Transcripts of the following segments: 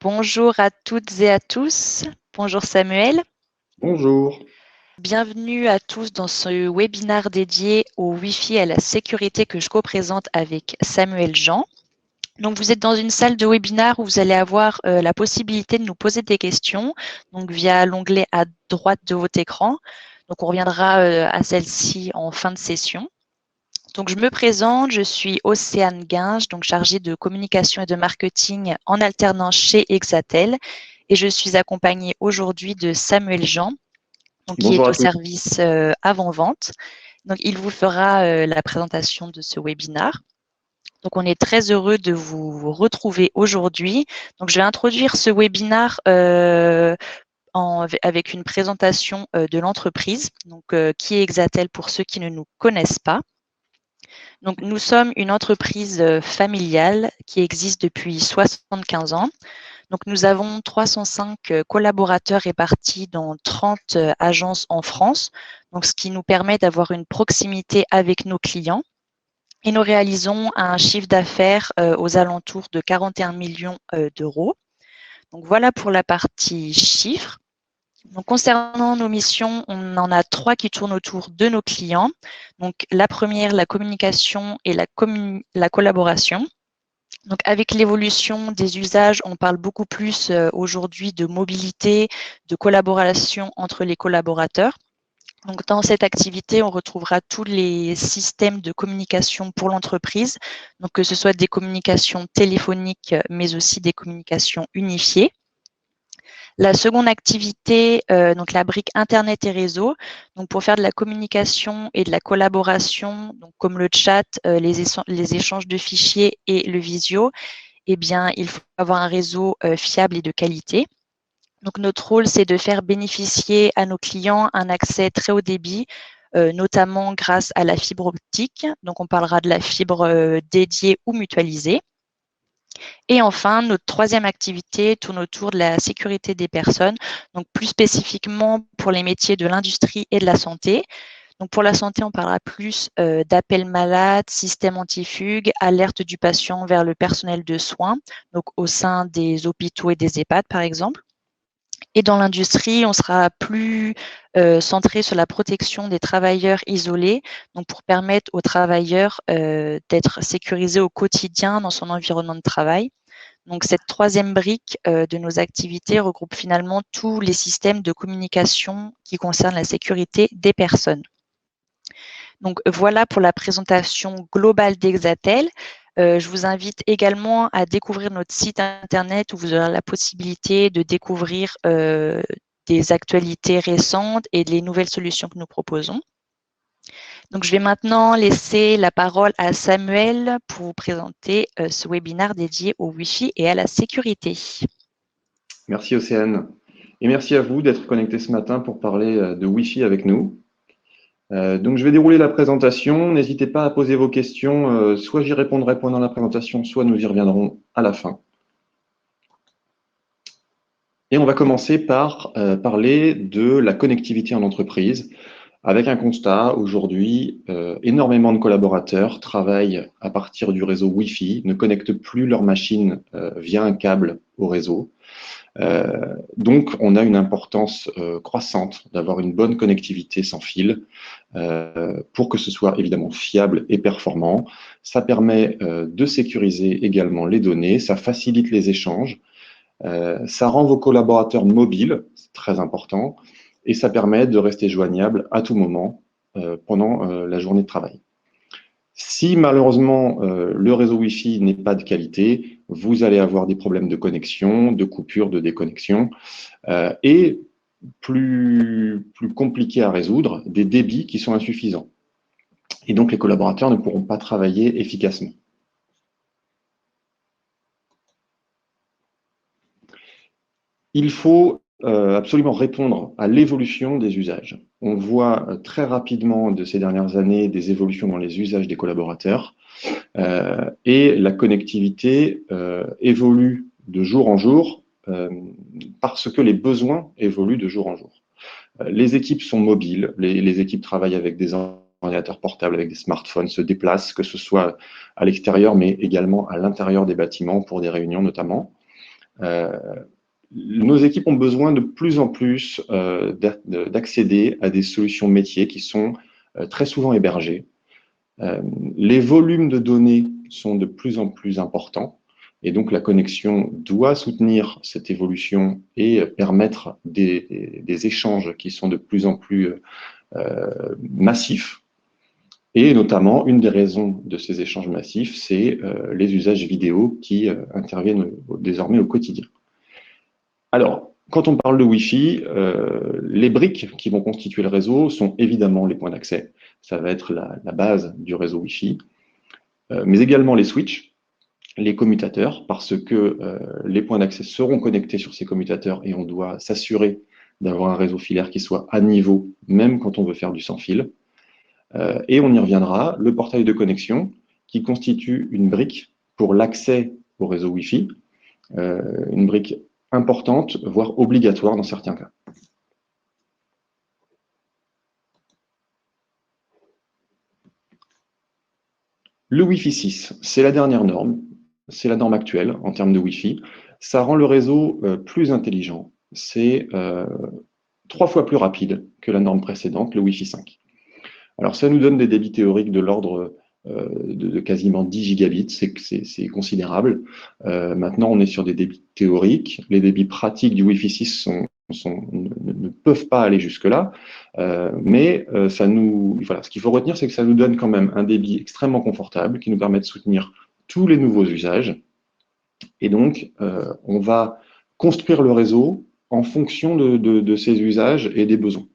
Bonjour à toutes et à tous. Bonjour Samuel. Bonjour. Bienvenue à tous dans ce webinaire dédié au Wi-Fi et à la sécurité que je co-présente avec Samuel Jean. Donc, vous êtes dans une salle de webinaire où vous allez avoir la possibilité de nous poser des questions, donc via l'onglet à droite de votre écran. Donc, on reviendra à celle-ci en fin de session. Donc, je me présente, je suis Océane Guinge, donc chargée de communication et de marketing en alternance chez Exatel. Et je suis accompagnée aujourd'hui de Samuel Jean, donc, qui Bonjour est à au tous. service avant-vente. Donc, il vous fera la présentation de ce webinaire. Donc, on est très heureux de vous retrouver aujourd'hui. Donc, je vais introduire ce webinaire avec une présentation de l'entreprise. Donc, qui est Exatel pour ceux qui ne nous connaissent pas. Donc, nous sommes une entreprise familiale qui existe depuis 75 ans. Donc, nous avons 305 collaborateurs répartis dans 30 agences en France, donc ce qui nous permet d'avoir une proximité avec nos clients. Et nous réalisons un chiffre d'affaires aux alentours de 41 millions d'euros. Donc, voilà pour la partie chiffres. Donc, concernant nos missions, on en a 3 qui tournent autour de nos clients. Donc, la première, la communication et la collaboration. Donc, avec l'évolution des usages, on parle beaucoup plus aujourd'hui de mobilité, de collaboration entre les collaborateurs. Donc, dans cette activité, on retrouvera tous les systèmes de communication pour l'entreprise, donc que ce soit des communications téléphoniques, mais aussi des communications unifiées. La seconde activité, donc la brique Internet et réseau, donc pour faire de la communication et de la collaboration, donc comme le chat, les échanges de fichiers et le visio, eh bien, il faut avoir un réseau fiable et de qualité. Donc, notre rôle, c'est de faire bénéficier à nos clients un accès très haut débit, notamment grâce à la fibre optique. Donc, on parlera de la fibre dédiée ou mutualisée. Et enfin, notre troisième activité tourne autour de la sécurité des personnes, donc plus spécifiquement pour les métiers de l'industrie et de la santé. Donc pour la santé, on parlera plus d'appels malades, système antifugue, alerte du patient vers le personnel de soins, donc au sein des hôpitaux et des EHPAD par exemple. Et dans l'industrie, on sera plus centré sur la protection des travailleurs isolés, donc pour permettre aux travailleurs d'être sécurisés au quotidien dans son environnement de travail. Donc, cette troisième brique de nos activités regroupe finalement tous les systèmes de communication qui concernent la sécurité des personnes. Donc, voilà pour la présentation globale d'Exatel. Je vous invite également à découvrir notre site internet où vous aurez la possibilité de découvrir des actualités récentes et les nouvelles solutions que nous proposons. Donc, je vais maintenant laisser la parole à Samuel pour vous présenter ce webinaire dédié au Wi-Fi et à la sécurité. Merci Océane. Et merci à vous d'être connectés ce matin pour parler de Wi-Fi avec nous. Donc je vais dérouler la présentation. N'hésitez pas à poser vos questions. Soit j'y répondrai pendant la présentation, soit nous y reviendrons à la fin. Et on va commencer par parler de la connectivité en entreprise. Avec un constat, aujourd'hui, énormément de collaborateurs travaillent à partir du réseau Wi-Fi, ne connectent plus leur machine via un câble au réseau. Donc, on a une importance croissante d'avoir une bonne connectivité sans fil pour que ce soit évidemment fiable et performant. Ça permet de sécuriser également les données, ça facilite les échanges, ça rend vos collaborateurs mobiles, c'est très important, et ça permet de rester joignable à tout moment pendant la journée de travail. Si malheureusement le réseau Wi-Fi n'est pas de qualité, vous allez avoir des problèmes de connexion, de coupure, de déconnexion, et plus compliqué à résoudre, des débits qui sont insuffisants. Et donc les collaborateurs ne pourront pas travailler efficacement. Il faut absolument répondre à l'évolution des usages. On voit très rapidement de ces dernières années des évolutions dans les usages des collaborateurs et la connectivité évolue de jour en jour parce que les besoins évoluent de jour en jour. Les équipes sont mobiles, les équipes travaillent avec des ordinateurs portables, avec des smartphones, se déplacent, que ce soit à l'extérieur, mais également à l'intérieur des bâtiments pour des réunions notamment. Nos équipes ont besoin de plus en plus d'accéder à des solutions métiers qui sont très souvent hébergées. Les volumes de données sont de plus en plus importants et donc la connexion doit soutenir cette évolution et permettre des échanges qui sont de plus en plus massifs. Et notamment, une des raisons de ces échanges massifs, c'est les usages vidéo qui interviennent désormais au quotidien. Alors, quand on parle de Wi-Fi, les briques qui vont constituer le réseau sont évidemment les points d'accès. Ça va être la base du réseau Wi-Fi, mais également les switches, les commutateurs, parce que les points d'accès seront connectés sur ces commutateurs et on doit s'assurer d'avoir un réseau filaire qui soit à niveau, même quand on veut faire du sans-fil. Et on y reviendra, le portail de connexion, qui constitue une brique pour l'accès au réseau Wi-Fi, une brique importante, voire obligatoire dans certains cas. Le Wi-Fi 6, c'est la dernière norme, c'est la norme actuelle en termes de Wi-Fi. Ça rend le réseau plus intelligent. C'est 3 fois plus rapide que la norme précédente, le Wi-Fi 5. Alors ça nous donne des débits théoriques de l'ordre de quasiment 10 gigabits, c'est considérable. Maintenant, on est sur des débits théoriques. Les débits pratiques du Wi-Fi 6 ne peuvent pas aller jusque-là, mais voilà, ce qu'il faut retenir, c'est que ça nous donne quand même un débit extrêmement confortable qui nous permet de soutenir tous les nouveaux usages. Et donc, on va construire le réseau en fonction de ces usages et des besoins.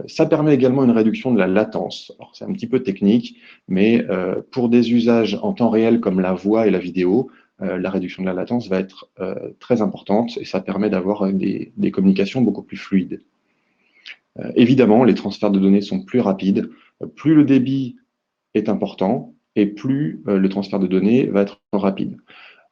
Ça permet également une réduction de la latence. Alors, c'est un petit peu technique, mais pour des usages en temps réel comme la voix et la vidéo, la réduction de la latence va être très importante et ça permet d'avoir des communications beaucoup plus fluides. Évidemment, les transferts de données sont plus rapides. Plus le débit est important et plus le transfert de données va être rapide.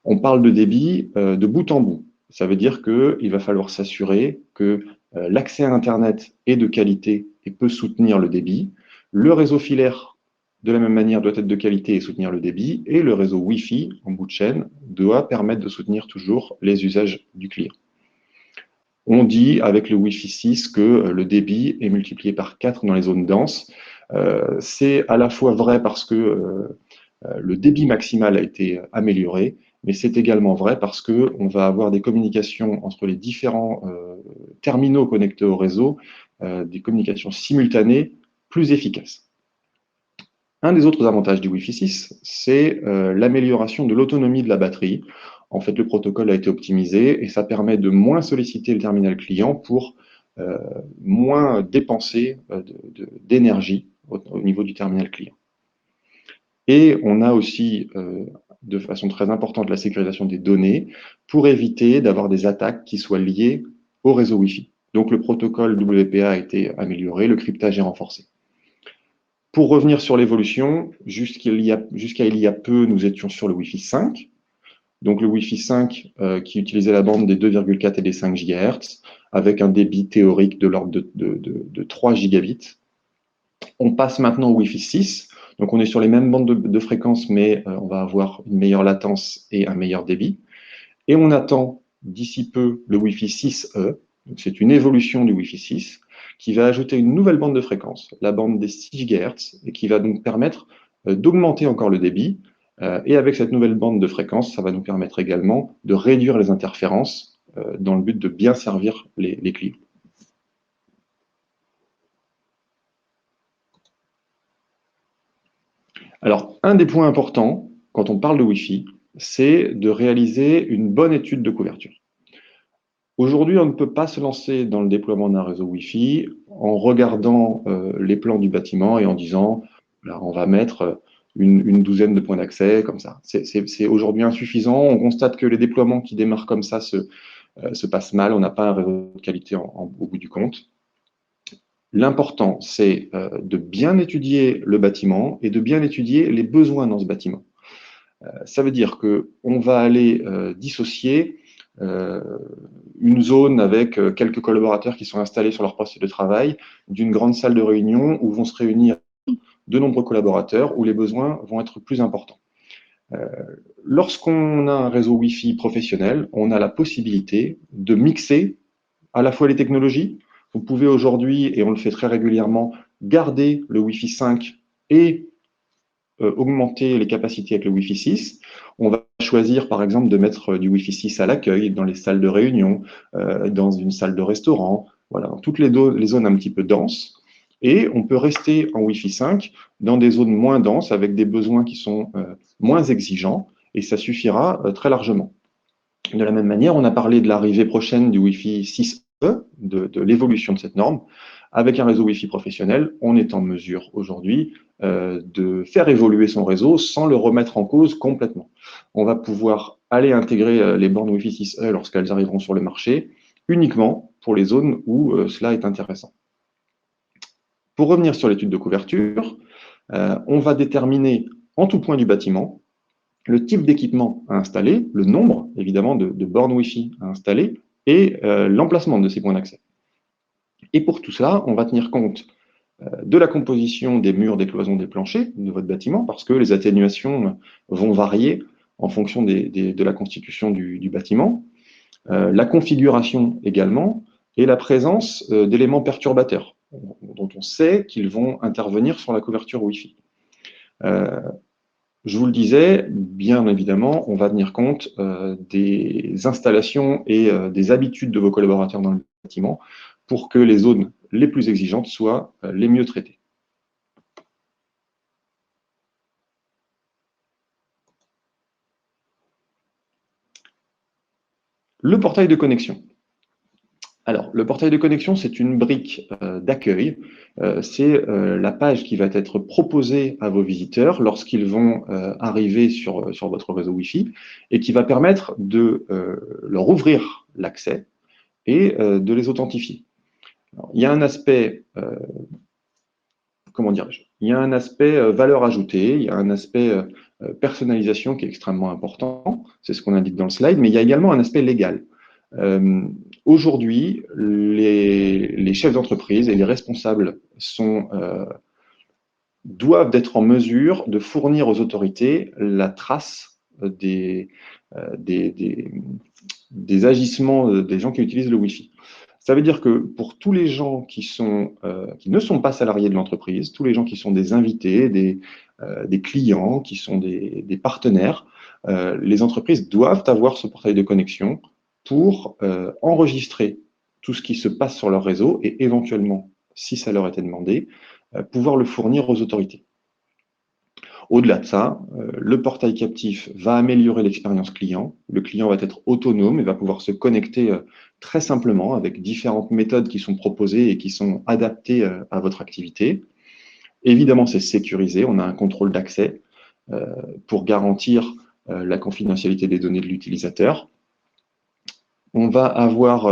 On parle de débit de bout en bout. Ça veut dire qu'il va falloir s'assurer que l'accès à Internet est de qualité et peut soutenir le débit. Le réseau filaire, de la même manière, doit être de qualité et soutenir le débit. Et le réseau Wi-Fi, en bout de chaîne, doit permettre de soutenir toujours les usages du client. On dit avec le Wi-Fi 6 que le débit est multiplié par 4 dans les zones denses. C'est à la fois vrai parce que le débit maximal a été amélioré, mais c'est également vrai parce qu'on va avoir des communications entre les différents terminaux connectés au réseau, des communications simultanées plus efficaces. Un des autres avantages du Wi-Fi 6, c'est l'amélioration de l'autonomie de la batterie. En fait, le protocole a été optimisé et ça permet de moins solliciter le terminal client pour moins dépenser d'énergie au niveau du terminal client. Et on a aussi, de façon très importante, la sécurisation des données pour éviter d'avoir des attaques qui soient liées au réseau Wi-Fi. Donc le protocole WPA a été amélioré, le cryptage est renforcé. Pour revenir sur l'évolution, jusqu'à il y a peu, nous étions sur le Wi-Fi 5. Donc le Wi-Fi 5 qui utilisait la bande des 2,4 et des 5 GHz avec un débit théorique de l'ordre de 3 gigabits. On passe maintenant au Wi-Fi 6. Donc, on est sur les mêmes bandes de fréquences, mais on va avoir une meilleure latence et un meilleur débit. Et on attend d'ici peu le Wi-Fi 6E. C'est une évolution du Wi-Fi 6 qui va ajouter une nouvelle bande de fréquence, la bande des 6 GHz, et qui va donc permettre d'augmenter encore le débit. Et avec cette nouvelle bande de fréquence, ça va nous permettre également de réduire les interférences dans le but de bien servir les clients. Alors, un des points importants, quand on parle de Wi-Fi, c'est de réaliser une bonne étude de couverture. Aujourd'hui, on ne peut pas se lancer dans le déploiement d'un réseau Wi-Fi en regardant les plans du bâtiment et en disant là, on va mettre une douzaine de points d'accès comme ça. C'est aujourd'hui insuffisant. On constate que les déploiements qui démarrent comme ça se passent mal. On n'a pas un réseau de qualité au bout du compte. L'important, c'est de bien étudier le bâtiment et de bien étudier les besoins dans ce bâtiment. Ça veut dire qu'on va aller dissocier une zone avec quelques collaborateurs qui sont installés sur leur poste de travail d'une grande salle de réunion où vont se réunir de nombreux collaborateurs où les besoins vont être plus importants. Lorsqu'on a un réseau Wi-Fi professionnel, on a la possibilité de mixer à la fois les technologies. Vous pouvez aujourd'hui, et on le fait très régulièrement, garder le Wi-Fi 5 et augmenter les capacités avec le Wi-Fi 6. On va choisir par exemple de mettre du Wi-Fi 6 à l'accueil, dans les salles de réunion, dans une salle de restaurant, voilà, dans toutes les zones un petit peu denses. Et on peut rester en Wi-Fi 5 dans des zones moins denses avec des besoins qui sont moins exigeants et ça suffira très largement. De la même manière, on a parlé de l'arrivée prochaine du Wi-Fi 6E, de l'évolution de cette norme. Avec un réseau Wi-Fi professionnel, on est en mesure aujourd'hui de faire évoluer son réseau sans le remettre en cause complètement. On va pouvoir aller intégrer les bornes Wi-Fi 6E lorsqu'elles arriveront sur le marché, uniquement pour les zones où cela est intéressant. Pour revenir sur l'étude de couverture, on va déterminer en tout point du bâtiment le type d'équipement à installer, le nombre évidemment de bornes Wi-Fi à installer et l'emplacement de ces points d'accès. Et pour tout cela, on va tenir compte de la composition des murs, des cloisons, des planchers de votre bâtiment, parce que les atténuations vont varier en fonction de la constitution du bâtiment, la configuration également, et la présence d'éléments perturbateurs, dont on sait qu'ils vont intervenir sur la couverture Wi-Fi. Je vous le disais, bien évidemment, on va tenir compte des installations et des habitudes de vos collaborateurs dans le bâtiment pour que les zones les plus exigeantes soient les mieux traitées. Le portail de connexion. Alors, le portail de connexion, c'est une brique d'accueil. C'est la page qui va être proposée à vos visiteurs lorsqu'ils vont arriver sur votre réseau Wi-Fi et qui va permettre de leur ouvrir l'accès et de les authentifier. Alors, il y a un aspect, comment dirais-je, il y a un aspect valeur ajoutée, il y a un aspect personnalisation qui est extrêmement important, c'est ce qu'on indique dans le slide, mais il y a également un aspect légal. Aujourd'hui, les chefs d'entreprise et les responsables doivent être en mesure de fournir aux autorités la trace des agissements des gens qui utilisent le Wi-Fi. Ça veut dire que pour tous les gens qui ne sont pas salariés de l'entreprise, tous les gens qui sont des invités, des clients, qui sont des partenaires, les entreprises doivent avoir ce portail de connexion pour enregistrer tout ce qui se passe sur leur réseau et éventuellement, si ça leur était demandé, pouvoir le fournir aux autorités. Au-delà de ça, le portail captif va améliorer l'expérience client. Le client va être autonome et va pouvoir se connecter très simplement avec différentes méthodes qui sont proposées et qui sont adaptées à votre activité. Évidemment, c'est sécurisé. On a un contrôle d'accès pour garantir la confidentialité des données de l'utilisateur. On va avoir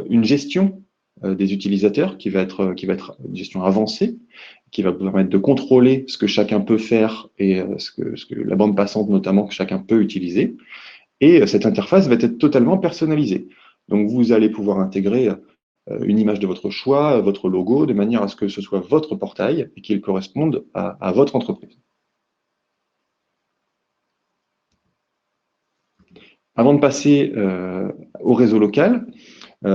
une gestion des utilisateurs qui va être une gestion avancée, qui va vous permettre de contrôler ce que chacun peut faire et ce que la bande passante notamment que chacun peut utiliser. Et cette interface va être totalement personnalisée. Donc vous allez pouvoir intégrer une image de votre choix, votre logo, de manière à ce que ce soit votre portail et qu'il corresponde à votre entreprise. Avant de passer au réseau local,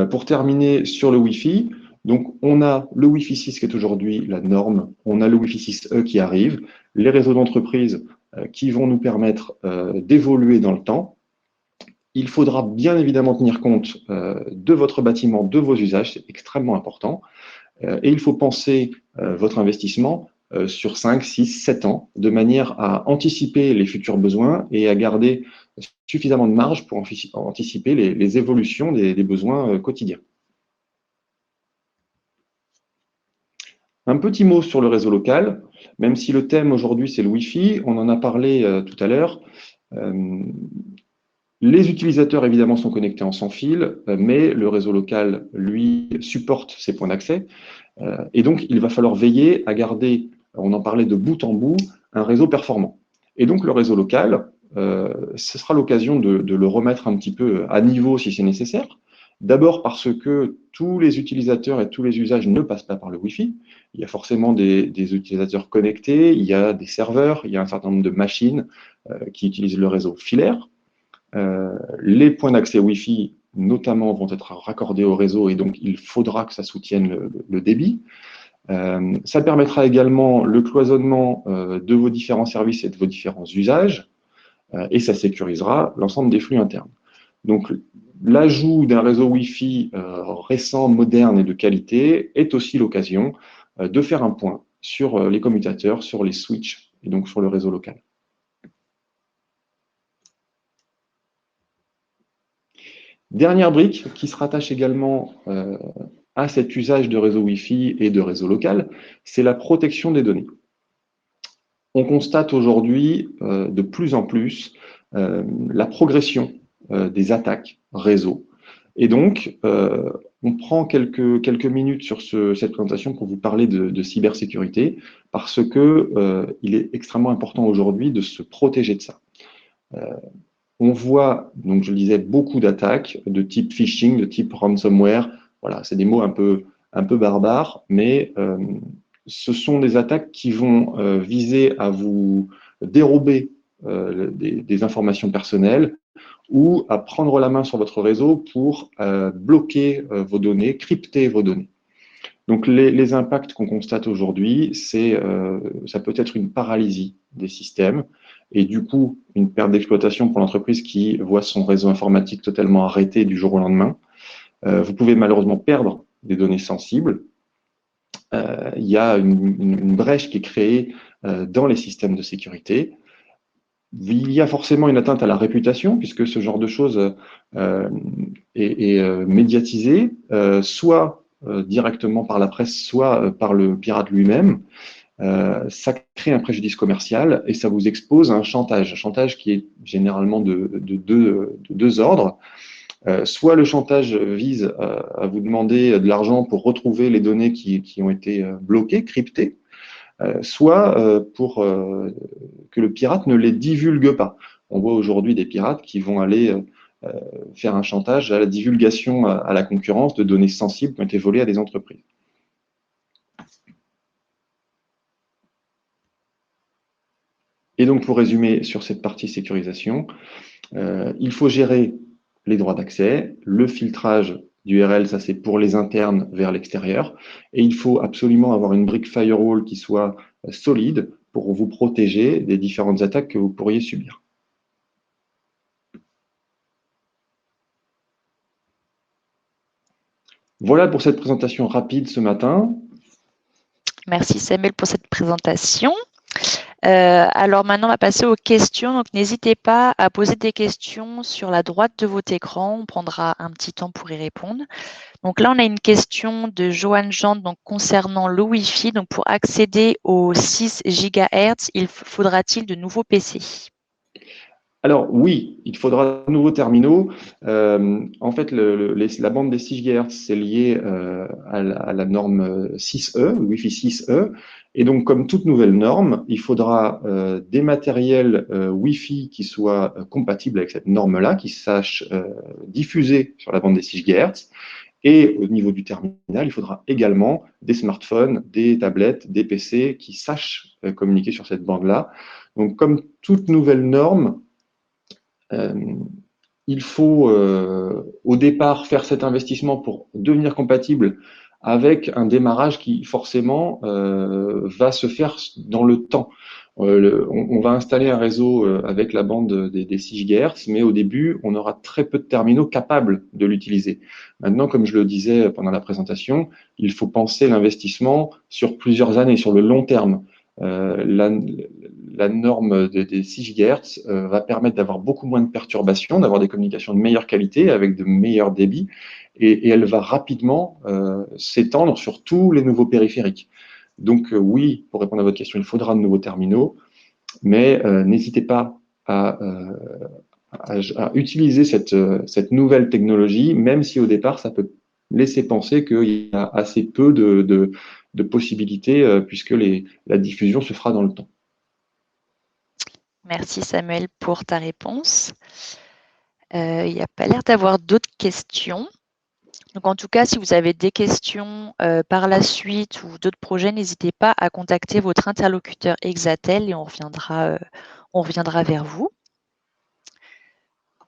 pour terminer sur le Wi-Fi, donc on a le Wi-Fi 6 qui est aujourd'hui la norme, on a le Wi-Fi 6E qui arrive, les réseaux d'entreprise qui vont nous permettre d'évoluer dans le temps. Il faudra bien évidemment tenir compte de votre bâtiment, de vos usages, c'est extrêmement important. Et il faut penser votre investissement sur 5, 6, 7 ans, de manière à anticiper les futurs besoins et à garder suffisamment de marge pour anticiper les évolutions des besoins quotidiens. Un petit mot sur le réseau local, même si le thème aujourd'hui c'est le Wi-Fi, on en a parlé tout à l'heure. Les utilisateurs évidemment sont connectés en sans fil, mais le réseau local, lui, supporte ces points d'accès. Et donc, il va falloir veiller à garder, on en parlait de bout en bout, un réseau performant. Et donc, le réseau local, ce sera l'occasion de le remettre un petit peu à niveau si c'est nécessaire, D'abord parce que tous les utilisateurs et tous les usages ne passent pas par le Wi-Fi. Il y a forcément des utilisateurs connectés, il y a des serveurs, il y a un certain nombre de machines qui utilisent le réseau filaire. Les points d'accès Wi-Fi, notamment, vont être raccordés au réseau et donc il faudra que ça soutienne le débit. Ça permettra également le cloisonnement de vos différents services et de vos différents usages et ça sécurisera l'ensemble des flux internes. Donc, l'ajout d'un réseau Wi-Fi récent, moderne et de qualité est aussi l'occasion de faire un point sur les commutateurs, sur les switches et donc sur le réseau local. Dernière brique qui se rattache également à cet usage de réseau Wi-Fi et de réseau local, c'est la protection des données. On constate aujourd'hui de plus en plus la progression des attaques réseau. Et donc, on prend quelques minutes sur cette présentation pour vous parler de cybersécurité, parce que il est extrêmement important aujourd'hui de se protéger de ça. On voit, donc je le disais, beaucoup d'attaques de type phishing, de type ransomware. Voilà, c'est des mots un peu barbares, mais ce sont des attaques qui vont viser à vous dérober des informations personnelles ou à prendre la main sur votre réseau pour bloquer vos données, crypter vos données. Donc les impacts qu'on constate aujourd'hui, ça peut être une paralysie des systèmes et du coup une perte d'exploitation pour l'entreprise qui voit son réseau informatique totalement arrêté du jour au lendemain. Vous pouvez malheureusement perdre des données sensibles. Il y a une brèche qui est créée dans les systèmes de sécurité. Il y a forcément une atteinte à la réputation, puisque ce genre de choses est médiatisé, soit directement par la presse, soit par le pirate lui-même. Ça crée un préjudice commercial et ça vous expose à un chantage qui est généralement de deux ordres. Soit le chantage vise à vous demander de l'argent pour retrouver les données qui ont été bloquées, cryptées, soit pour que le pirate ne les divulgue pas. On voit aujourd'hui des pirates qui vont aller faire un chantage à la divulgation à la concurrence de données sensibles qui ont été volées à des entreprises. Et donc, pour résumer sur cette partie sécurisation, il faut gérer les droits d'accès, le filtrage d'URL, ça c'est pour les internes vers l'extérieur, et il faut absolument avoir une brique firewall qui soit solide pour vous protéger des différentes attaques que vous pourriez subir. Voilà pour cette présentation rapide ce matin. Merci Samuel pour cette présentation. Alors maintenant, on va passer aux questions. Donc, n'hésitez pas à poser des questions sur la droite de votre écran. On prendra un petit temps pour y répondre. Donc là, on a une question de Joanne Jean donc, concernant le Wi-Fi. Donc, pour accéder aux 6 GHz, faudra-t-il de nouveaux PC? Alors oui, il faudra de nouveaux terminaux. En fait, la bande des 6 GHz, c'est lié à la norme 6E, le Wi-Fi 6E. Et donc, comme toute nouvelle norme, il faudra des matériels Wi-Fi qui soient compatibles avec cette norme-là, qui sachent diffuser sur la bande des 6 GHz. Et au niveau du terminal, il faudra également des smartphones, des tablettes, des PC qui sachent communiquer sur cette bande-là. Donc, comme toute nouvelle norme, il faut au départ faire cet investissement pour devenir compatible avec un démarrage qui forcément va se faire dans le temps. On va installer un réseau avec la bande des 6 GHz, mais au début, on aura très peu de terminaux capables de l'utiliser. Maintenant, comme je le disais pendant la présentation, il faut penser l'investissement sur plusieurs années, sur le long terme. La norme des 6 GHz va permettre d'avoir beaucoup moins de perturbations, d'avoir des communications de meilleure qualité avec de meilleurs débits, et elle va rapidement s'étendre sur tous les nouveaux périphériques. Donc oui, pour répondre à votre question, il faudra de nouveaux terminaux, mais n'hésitez pas à utiliser cette nouvelle technologie, même si au départ, ça peut laisser penser qu'il y a assez peu de possibilités, puisque la diffusion se fera dans le temps. Merci Samuel pour ta réponse. Il n'y a pas l'air d'avoir d'autres questions. Donc, en tout cas, si vous avez des questions par la suite ou d'autres projets, n'hésitez pas à contacter votre interlocuteur Exatel et on reviendra vers vous.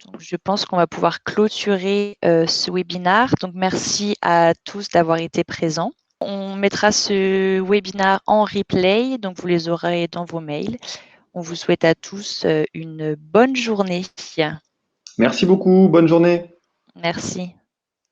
Donc, je pense qu'on va pouvoir clôturer ce webinaire. Donc, merci à tous d'avoir été présents. On mettra ce webinaire en replay, donc vous les aurez dans vos mails. On vous souhaite à tous une bonne journée. Merci beaucoup, bonne journée. Merci.